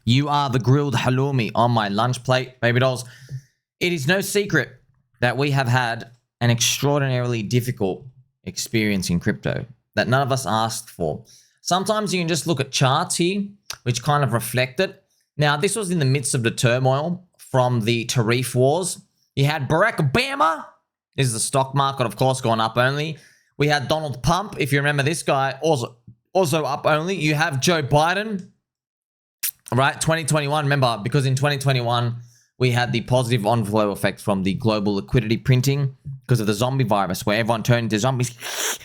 You are the grilled halloumi on my lunch plate, baby dolls. It is no secret that we have had an extraordinarily difficult experience in crypto that none of us asked for. Sometimes you can just look at charts here, which kind of reflect it. Now, this was in the midst of the turmoil from the tariff wars. You had Barack Obama. This is the stock market, of course, going up only. We had Donald Pump, if you remember this guy, also up only. You have Joe Biden, right? 2021, remember, because in 2021, we had the positive on-flow effect from the global liquidity printing because of the zombie virus, where everyone turned into zombies.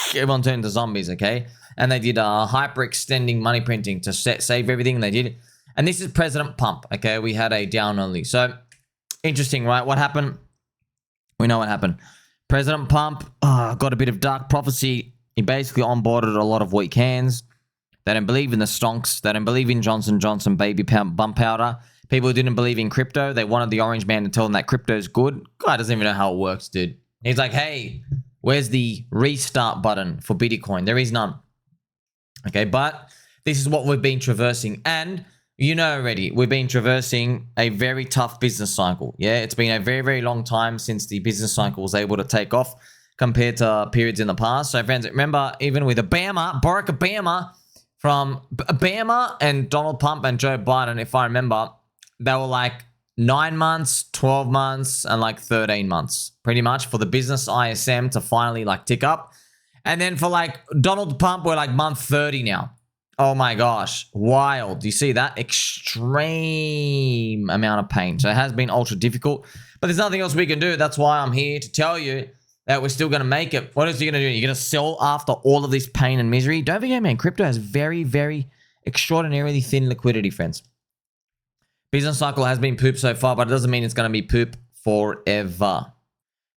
Everyone turned into zombies, okay? And they did hyper-extending money printing to save everything, and they did it. And this is President Pump, okay? We had a down only. So, interesting, right? What happened? We know what happened. President Pump got a bit of dark prophecy. He basically onboarded a lot of weak hands. They don't believe in the stonks. They don't believe in Johnson & Johnson baby bump powder. People who didn't believe in crypto, they wanted the orange man to tell them that crypto's good. Guy doesn't even know how it works, dude. He's like, hey, where's the restart button for Bitcoin? There is none. Okay, but this is what we've been traversing. And you know already, we've been traversing a very tough business cycle. Yeah, it's been a very, very long time since the business cycle was able to take off compared to periods in the past. So, friends, remember, even with Barack Obama, from Obama and Donald Pump and Joe Biden, if I remember, they were like 9 months, 12 months, and like 13 months, pretty much, for the business ISM to finally like tick up. And then for like Donald Pump, we're like month 30 now. Oh my gosh, wild. Do you see that? Extreme amount of pain. So it has been ultra difficult, but there's nothing else we can do. That's why I'm here to tell you that we're still going to make it. What else are you going to do? You're going to sell after all of this pain and misery? Don't forget, man, crypto has very, very extraordinarily thin liquidity, friends. Business cycle has been poop so far, but it doesn't mean it's going to be poop forever.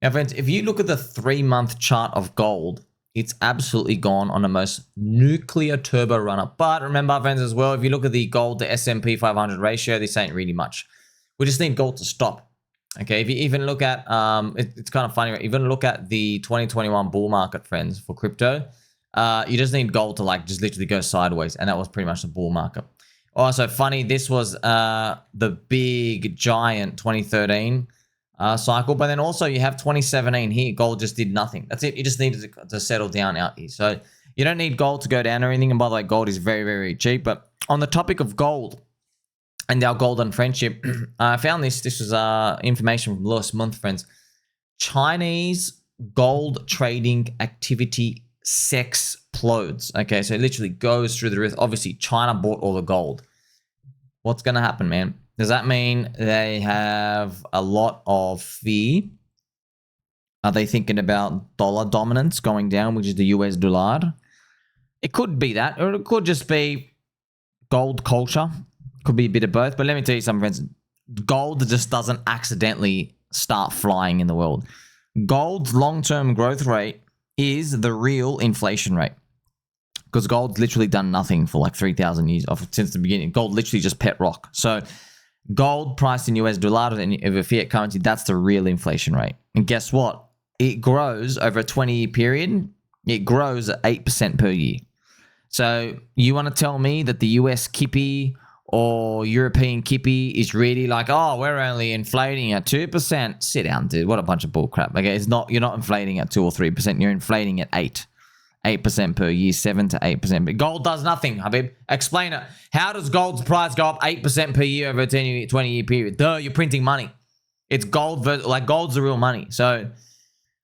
Now, friends, if you look at the 3-month chart of gold, it's absolutely gone on the most nuclear turbo run-up. But remember, friends, as well, if you look at the gold to S&P 500 ratio, this ain't really much. We just need gold to stop. Okay, if you even look at, it's kind of funny, right? Even look at the 2021 bull market, friends, for crypto. You just need gold to like just literally go sideways, and that was pretty much the bull market. Also, funny, this was the big giant 2013 cycle, but then also you have 2017 here. Gold just did nothing. That's it. You just needed to settle down out here. So you don't need gold to go down or anything. And by the way, gold is very, very cheap. But on the topic of gold and our golden friendship, I found this. This was information from last month, friends. Chinese gold trading activity explodes. Okay, so it literally goes through the roof. Obviously, China bought all the gold. What's going to happen, man? Does that mean they have a lot of fear? Are they thinking about dollar dominance going down, which is the US dollar? It could be that, or it could just be gold culture. Could be a bit of both. But let me tell you something, friends. Gold just doesn't accidentally start flying in the world. Gold's long-term growth rate is the real inflation rate. Because gold's literally done nothing for like 3,000 years since the beginning. Gold literally just pet rock. So gold priced in US dollar and of a fiat currency, that's the real inflation rate. And guess what? It grows over a 20-year period. It grows at 8% per year. So you want to tell me that the US kippy or European kippy is really like, oh, we're only inflating at 2%. Sit down, dude. What a bunch of bullcrap. Okay, it's not. You're not inflating at 2 or 3%. You're inflating at 8% per year, 7 to 8%. But gold does nothing, Habib. Explain it. How does gold's price go up 8% per year over a 20-year period? Duh, you're printing money. It's gold. Like gold's the real money. So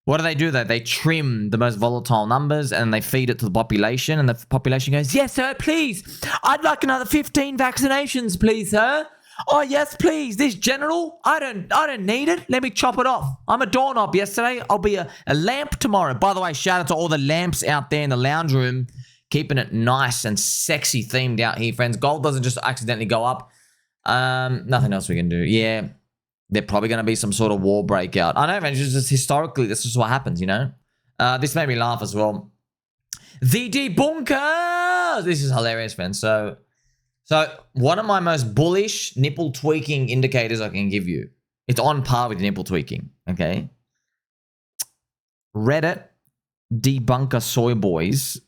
what do? They trim the most volatile numbers and they feed it to the population, and the population goes, yes, sir, please. I'd like another 15 vaccinations, please, sir. Oh, yes, please. This general, I don't need it. Let me chop it off. I'm a doorknob yesterday. I'll be a lamp tomorrow. By the way, shout out to all the lamps out there in the lounge room, keeping it nice and sexy themed out here, friends. Gold doesn't just accidentally go up. Nothing else we can do. Yeah. They're probably going to be some sort of war breakout. I know, man, just historically, this is what happens, you know? This made me laugh as well. The Debunker! This is hilarious, man. So one of my most bullish nipple tweaking indicators I can give you. It's on par with nipple tweaking, okay? Reddit Debunker Soyboys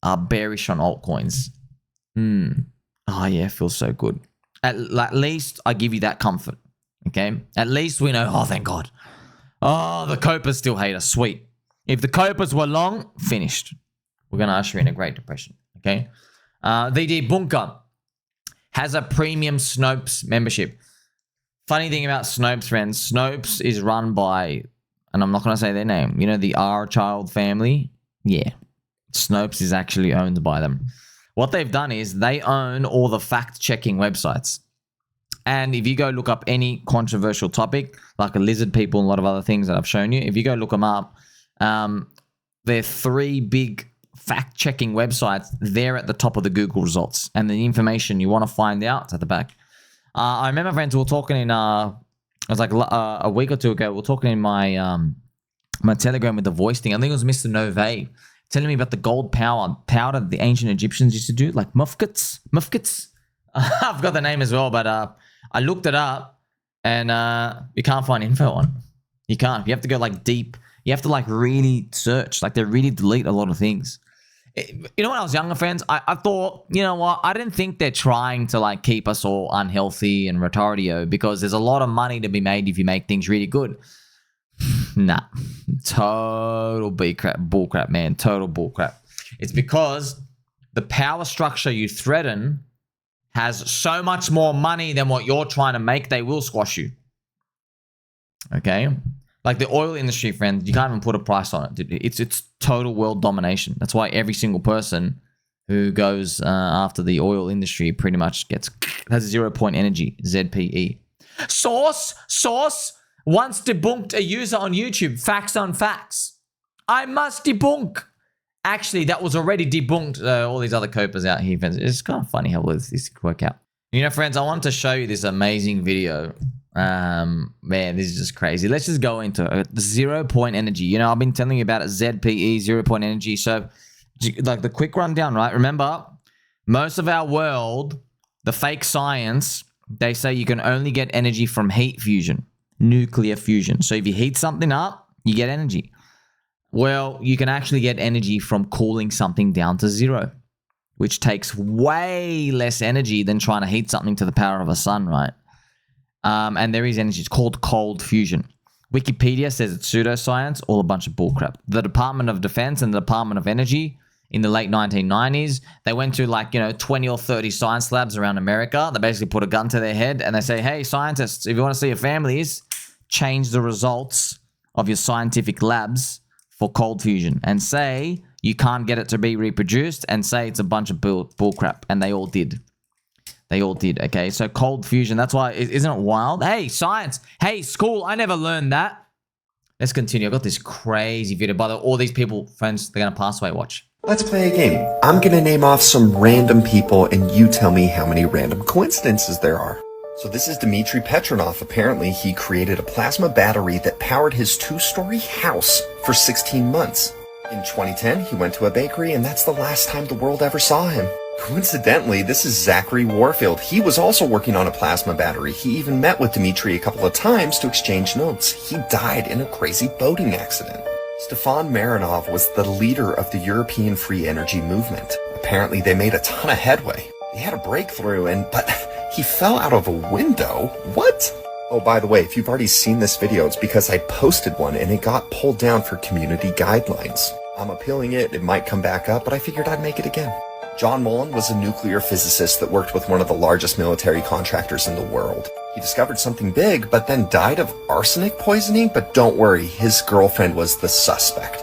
are bearish on altcoins. Oh, yeah, it feels so good. At least I give you that comfort, okay? At least we know, oh, thank God. Oh, the Copas still hate us. Sweet. If the Copas were long, finished. We're going to usher in a Great Depression, okay? The Debunker has a premium Snopes membership. Funny thing about Snopes, friends, Snopes is run by, and I'm not going to say their name, you know, the R Child family? Yeah. Snopes is actually owned by them. What they've done is they own all the fact-checking websites. And if you go look up any controversial topic, like a lizard people and a lot of other things that I've shown you, if you go look them up, there are 3 big fact-checking websites. They're at the top of the Google results. And the information you want to find out, it's at the back. I remember, friends, we were talking in, it was like a week or two ago, we were talking in my my Telegram with the voice thing. I think it was Mr. Nove telling me about the gold powder the ancient Egyptians used to do, like mufkets. I've got the name as well, but I looked it up and you can't find info on it. You can't. You have to go like deep. You have to like really search. Like they really delete a lot of things. You know, when I was younger, friends, I thought, you know what? I didn't think they're trying to like keep us all unhealthy and retardio because there's a lot of money to be made if you make things really good. Nah, total bullcrap, man. Total bullcrap. It's because the power structure you threaten has so much more money than what you're trying to make, they will squash you. Okay? Like the oil industry, friends, you can't even put a price on it. It's total world domination. That's why every single person who goes after the oil industry pretty much has 0 point energy, ZPE. Source once debunked a user on YouTube. Facts on facts. I must debunk. Actually, that was already debunked. All these other copas out here, friends. It's kind of funny how this could work out. You know, friends, I wanted to show you this amazing video. Man, this is just crazy. Let's just go into it. 0 point energy. You know, I've been telling you about it. ZPE, 0 point energy. So, like the quick rundown, right? Remember, most of our world, the fake science, they say you can only get energy from heat fusion, nuclear fusion. So if you heat something up, you get energy. Well, you can actually get energy from cooling something down to 0, which takes way less energy than trying to heat something to the power of a sun, right? And there is energy. It's called cold fusion. Wikipedia says it's pseudoscience, all a bunch of bullcrap. The Department of Defense and the Department of Energy in the late 1990s, they went to like, 20 or 30 science labs around America. They basically put a gun to their head and they say, hey, scientists, if you want to see your families, change the results of your scientific labs for cold fusion and say you can't get it to be reproduced and say it's a bunch of bullcrap. And they all did. They all did, okay? So cold fusion, that's why, isn't it wild? Hey, science. Hey, school, I never learned that. Let's continue. I've got this crazy video. By the way, all these people, friends, they're going to pass away. Watch. Let's play a game. I'm going to name off some random people, and you tell me how many random coincidences there are. So this is Dmitry Petronov. Apparently, he created a plasma battery that powered his 2-story house for 16 months. In 2010, he went to a bakery, and that's the last time the world ever saw him. Coincidentally, this is Zachary Warfield. He was also working on a plasma battery. He even met with Dmitry a couple of times to exchange notes. He died in a crazy boating accident. Stefan Marinov was the leader of the European free energy movement. Apparently, they made a ton of headway. They had a breakthrough, but he fell out of a window. What? Oh, by the way, if you've already seen this video, it's because I posted one and it got pulled down for community guidelines. I'm appealing it. It might come back up, but I figured I'd make it again. John Mullen was a nuclear physicist that worked with one of the largest military contractors in the world. He discovered something big, but then died of arsenic poisoning. But don't worry, his girlfriend was the suspect.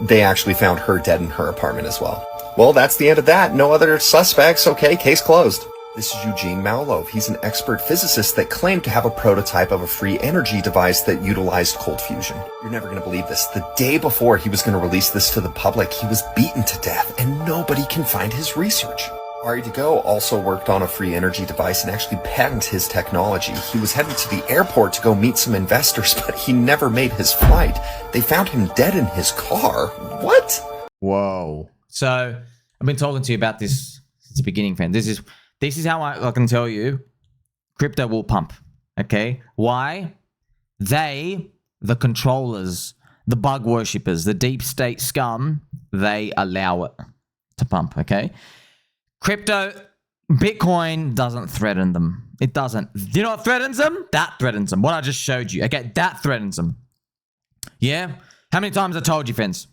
They actually found her dead in her apartment as well. Well, that's the end of that. No other suspects. Okay, case closed. This is Eugene Malov. He's an expert physicist that claimed to have a prototype of a free energy device that utilized cold fusion. You're never going to believe this. The day before he was going to release this to the public, he was beaten to death, and nobody can find his research. Ari DeGo also worked on a free energy device and actually patented his technology. He was headed to the airport to go meet some investors, but he never made his flight. They found him dead in his car. What? Whoa. So, I've been talking to you about this since the beginning, friend. This is how I can tell you crypto will pump, okay? Why? They, the controllers, the bug worshippers, the deep state scum, they allow it to pump, okay? Crypto Bitcoin doesn't threaten them. It doesn't. Do you know what threatens them? That threatens them. What I just showed you. Okay, that threatens them. Yeah? How many times I told you, friends?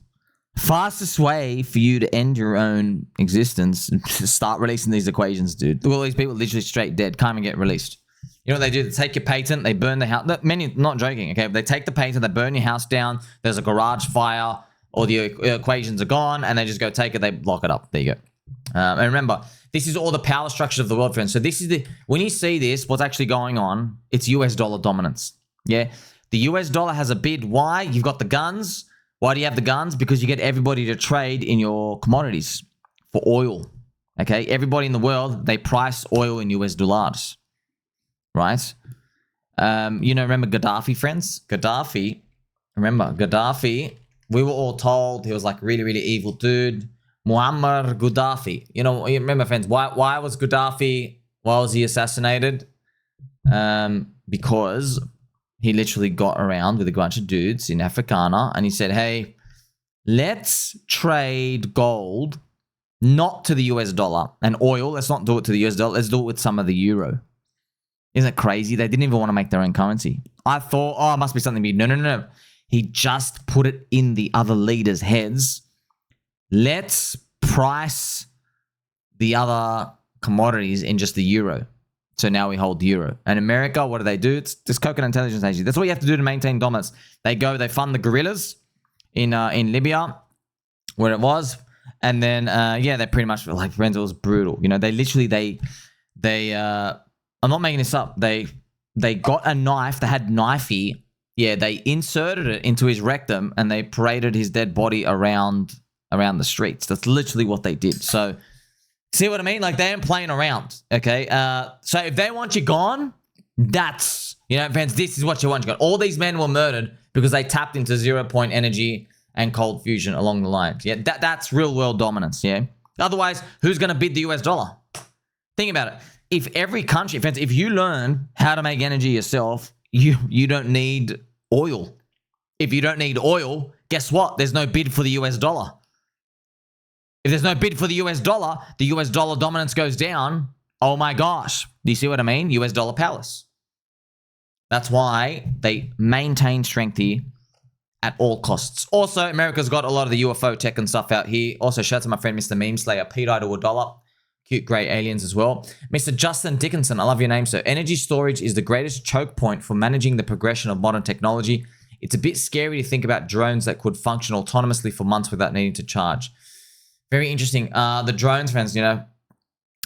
Fastest way for you to end your own existence is start releasing these equations, dude. All these people literally straight dead. Can't even get released. You know what they do? They take your patent, they burn the house. Many, not joking, okay? But they take the patent, they burn your house down. There's a garage fire, all the equations are gone, and they just go take it, they lock it up. There you go. And remember, this is all the power structure of the world, friends. So this is when you see this, what's actually going on, it's US dollar dominance. Yeah? The US dollar has a bid. Why? You've got the guns. Why do you have the guns? Because you get everybody to trade in your commodities for oil. Okay? Everybody in the world, they price oil in US dollars. Right? Remember Ghaddafi, friends? Ghaddafi, we were all told he was like really, really evil dude. Muammar Gaddafi. You remember, friends, why was Gaddafi, why was he assassinated? Because he literally got around with a bunch of dudes in Africana and he said, hey, let's trade gold not to the US dollar and oil. Let's not do it to the US dollar. Let's do it with some of the euro. Isn't it crazy? They didn't even want to make their own currency. I thought, oh, it must be something big. No. He just put it in the other leaders' heads. Let's price the other commodities in just the euro. So now we hold the euro. And America, what do? It's this coconut intelligence agency. That's what you have to do to maintain dominance. They fund the guerrillas in Libya, where it was. And then, they pretty much, like, friends, it was brutal. They literally, I'm not making this up. They got a knife. They had knifey. Yeah, they inserted it into his rectum and they paraded his dead body around the streets. That's literally what they did. So, see what I mean? Like, they ain't playing around, okay? So, if they want you gone, that's, friends, this is what you want you gone. All these men were murdered because they tapped into 0-point energy and cold fusion along the lines. Yeah, that's real-world dominance, yeah? Otherwise, who's going to bid the US dollar? Think about it. If every country, friends, if you learn how to make energy yourself, you don't need oil. If you don't need oil, guess what? There's no bid for the US dollar. If there's no bid for the US dollar dominance goes down. Oh my gosh. Do you see what I mean? US dollar palace. That's why they maintain strength here at all costs. Also, America's got a lot of the UFO tech and stuff out here. Also, shout out to my friend Mr. Meme Slayer, Pete to $1. Cute grey aliens as well. Mr. Justin Dickinson, I love your name, sir. Energy storage is the greatest choke point for managing the progression of modern technology. It's a bit scary to think about drones that could function autonomously for months without needing to charge. Very interesting. The drones, friends,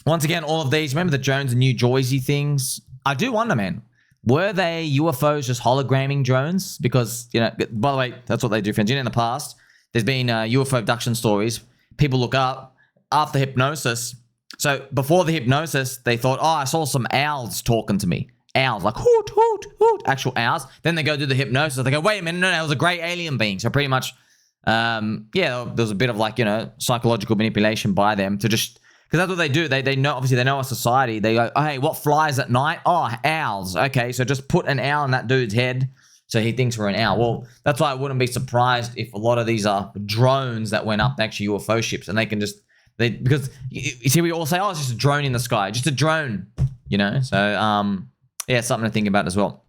once again, all of these, remember the drones and New Jersey things? I do wonder, man, were they UFOs just hologramming drones? Because, by the way, that's what they do, friends. In the past, there's been UFO abduction stories. People look up after hypnosis. So before the hypnosis, they thought, oh, I saw some owls talking to me. Owls, like hoot, hoot, hoot, actual owls. Then they go do the hypnosis. They go, wait a minute, no, it was a grey alien being. So pretty much, there was a bit of like, psychological manipulation by them to just, because that's what they do. They know, obviously they know our society. They go, oh, hey, what flies at night? Oh, owls. Okay, so just put an owl in that dude's head so he thinks we're an owl. Well, that's why I wouldn't be surprised if a lot of these are drones that went up, actually UFO ships, and they can just, because you see, we all say, oh, it's just a drone in the sky, just a drone, So, something to think about as well.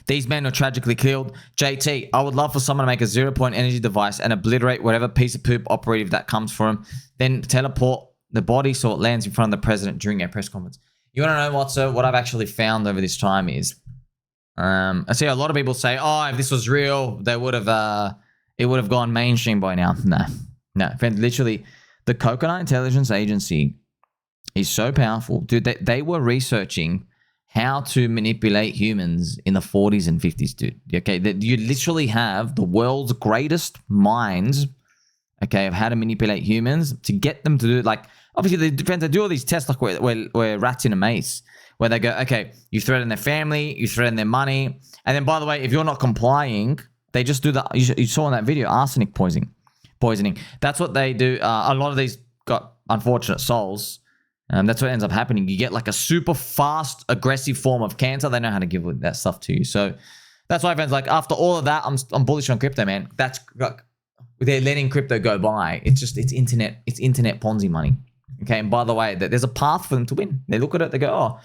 These men were tragically killed. JT, I would love for someone to make a 0-point energy device and obliterate whatever piece of poop operative that comes for him, then teleport the body so it lands in front of the president during a press conference. You want to know what, sir? What I've actually found over this time is, I see a lot of people say, oh, if this was real, it would have gone mainstream by now. No, friend, literally, the Coconut Intelligence Agency is so powerful. Dude, they were researching how to manipulate humans in the 40s and 50s, dude. Okay, you literally have the world's greatest minds, okay, of how to manipulate humans to get them to do, like, obviously, they do all these tests like we're rats in a maze, where they go, okay, you threaten their family, you threaten their money, and then, by the way, if you're not complying, they just do that. You saw in that video, arsenic poisoning. That's what they do. A lot of these got unfortunate souls. That's what ends up happening. You get like a super fast, aggressive form of cancer. They know how to give that stuff to you. So that's why, friends, like, after all of that, I'm bullish on crypto, man. That's like, they're letting crypto go by. It's internet Ponzi money. Okay, and by the way, there's a path for them to win. They look at it, they go,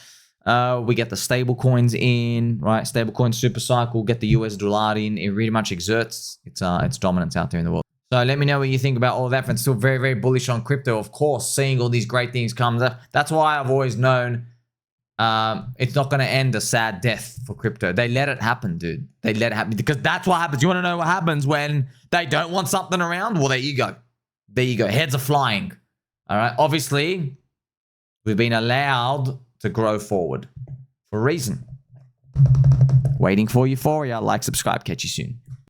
oh, we get the stablecoins in, right? Stablecoin super cycle, get the US dollar in. It really much exerts its dominance out there in the world. So let me know what you think about all of that. And still very, very bullish on crypto, of course, seeing all these great things come up. That's why I've always known it's not going to end a sad death for crypto. They let it happen, dude. They let it happen because that's what happens. You want to know what happens when they don't want something around? Well, there you go. There you go. Heads are flying. All right. Obviously, we've been allowed to grow forward for a reason. Waiting for euphoria. Like, subscribe. Catch you soon.